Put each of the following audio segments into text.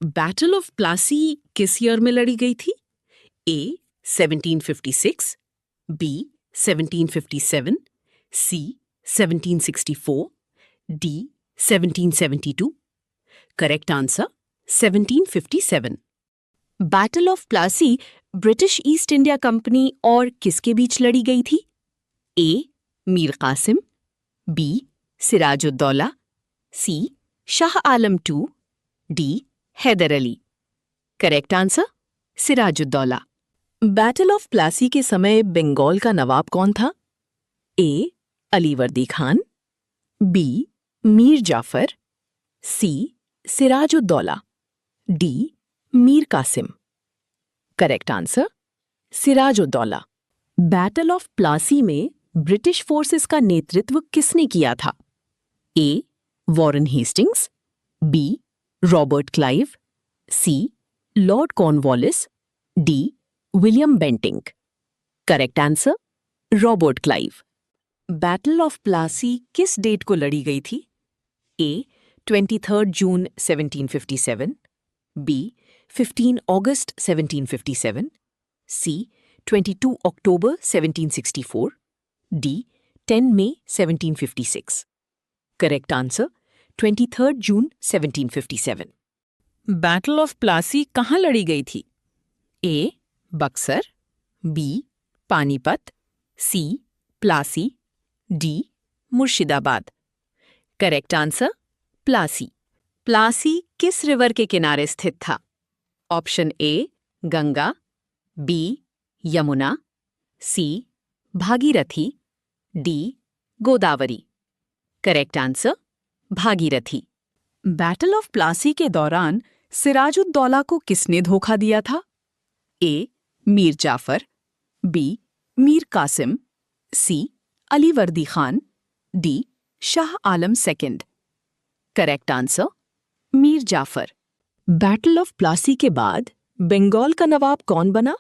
Battle of Plassey किस year में लड़ी गई थी? A 1756, B 1757, C 1764, D 1772। Correct answer 1757। Battle of Plassey British East India company और किसके बीच लड़ी गई थी? A Mir Qasim, B Sirajuddaula, C Shah Alam II, D Haidar Ali. Correct answer Sirajuddaula. Battle of Plassey के समय बंगाल का नवाब कौन था? A Alivardi Khan, B Mir Jafar, C Sirajuddaula, D Mir Qasim. Correct answer Sirajuddaula. Battle of Plassey में ब्रिटिश फोर्सेस का नेतृत्व किसने किया था? A Warren Hastings, B Robert Clive, C Lord Cornwallis, D William Bentinck. Correct answer Robert Clive. Battle of Plassey किस डेट को लड़ी गई थी? ए 23 जून 1757, बी 15 अगस्त 1757, सी 22 अक्टूबर 1764, डी 10 मई 1756। करेक्ट आंसर 23 जून 1757। बैटल ऑफ प्लासी कहाँ लड़ी गई थी? A Buxar, B Panipat, C Plassey, D Murshidabad. Correct answer Plassey. Plassey किस रिवर के किनारे स्थित था? Option A Ganga, B Yamuna, C Bhagirathi, D Godavari. Correct answer Bhagirathi. Battle of Plassey के दौरान सिराजुद्दौला को किसने धोखा दिया था? A Mir Jafar, B Mir Qasim, C Alivardi Khan, D Shah Alam II। Correct answer Mir Jafar. Battle of Plassey के बाद बंगाल का नवाब कौन बना?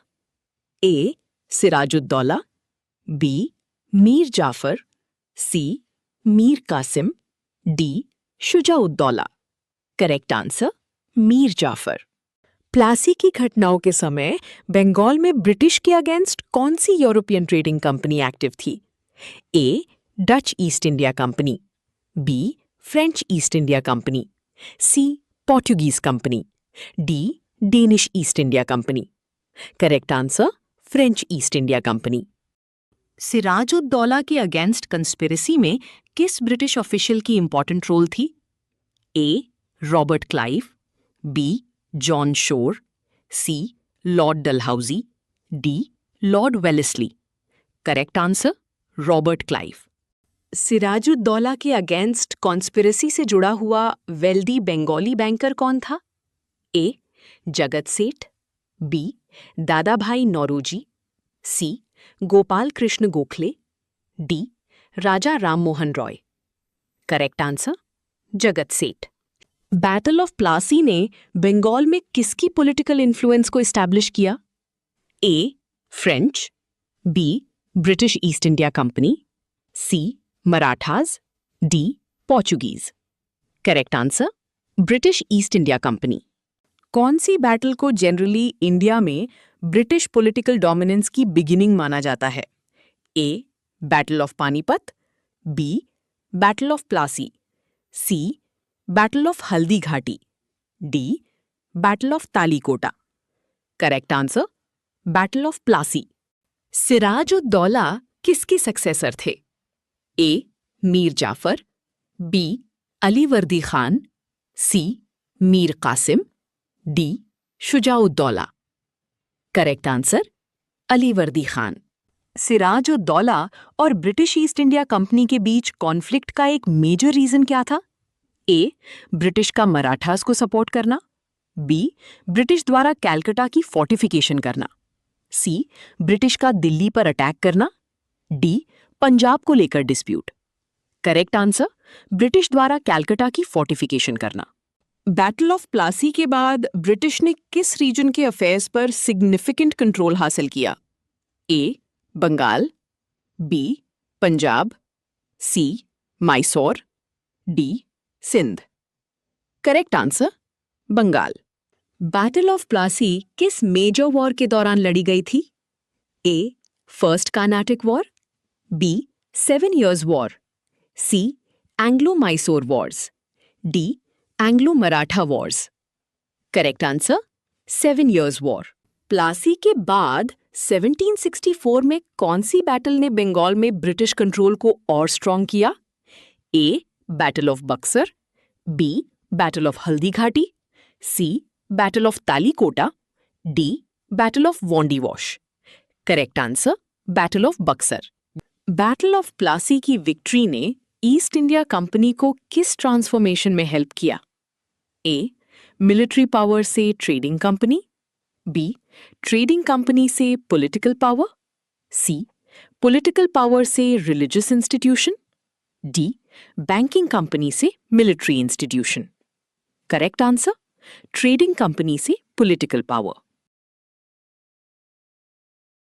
A Sirajuddaula, B Mir Jafar, C Mir Qasim, D Shujauddaula. Correct answer Mir Jafar. Plassey की घटनाओं के समय बंगाल में ब्रिटिश के अगेंस्ट कौन सी यूरोपियन ट्रेडिंग कंपनी एक्टिव थी? A Dutch East India company, B French East India company, C Portuguese company, D Danish East India company. Correct answer French East India company. Sirajuddaula के अगेंस्ट कंस्पिरेसी में किस British official की important role थी? A Robert Clive, B John Shore, C Lord Dalhousie, D Lord Wellesley. Correct answer Robert Clive. Sirajuddaula के against conspiracy से जुड़ा हुआ wealthy Bengali banker कौन था? ए जगत सेठ, बी दादा भाई नौरोजी, सी Gopal Krishna Gokhale, D Raja Rammohan Roy. Correct answer जगत सेठ। बैटल ऑफ प्लासी ने बंगाल में किसकी पॉलिटिकल इन्फ्लुएंस को एस्टैब्लिश किया? A French, B British East India company, C Marathas, D Portuguese. Correct answer British East India company. कौन सी बैटल को जनरली इंडिया में ब्रिटिश पॉलिटिकल डोमिनेंस की बिगिनिंग माना जाता है? A battle of Panipat, B battle of Plassey, C battle of Haldi Ghati, D battle of Talikota. Correct answer battle of Plassey. Sirajuddaula किसके successor थे? A Mir Jafar, B Alivardi Khan, C Mir Qasim, D Shujauddaula. Correct answer Alivardi Khan. Sirajuddaula और ब्रिटिश ईस्ट इंडिया कंपनी के बीच conflict का एक मेजर रीजन क्या था? ए ब्रिटिश का मराठास को सपोर्ट करना, बी ब्रिटिश द्वारा कैलकाटा की फोर्टिफिकेशन करना, सी ब्रिटिश का दिल्ली पर अटैक करना, डी पंजाब को लेकर डिस्प्यूट। करेक्ट आंसर ब्रिटिश द्वारा कैलकाटा की फोर्टिफिकेशन करना। बैटल ऑफ प्लासी के बाद ब्रिटिश ने किस रीजन के अफेयर्स पर सिग्निफिकेंट कंट्रोल हासिल किया? A Bengal, B Punjab, C Mysore, D Sindh. Correct answer Bengal. Battle of Plassey किस मेजर वॉर के दौरान लड़ी गई थी? A. First Carnatic war, B. 7 Years war, C. Anglo Mysore wars, D. Anglo Maratha wars. Correct answer 7 Years war. Plassey के बाद 1764 में कौन सी बैटल ने बंगाल में ब्रिटिश कंट्रोल को और स्ट्रॉन्ग किया? A. Battle of Buxar, B. Battle of Haldi Ghati, C. Battle of Talikota, D. Battle of Wandiwash. Correct answer battle of Buxar. Battle of Plassey की विक्ट्री ने ईस्ट इंडिया कंपनी को किस ट्रांसफॉर्मेशन में हेल्प किया? ए. मिलिट्री पावर से trading company, B. Trading company से political power, C. Political power से religious institution, D. Banking company से military institution. Correct answer trading company से पॉलिटिकल पावर।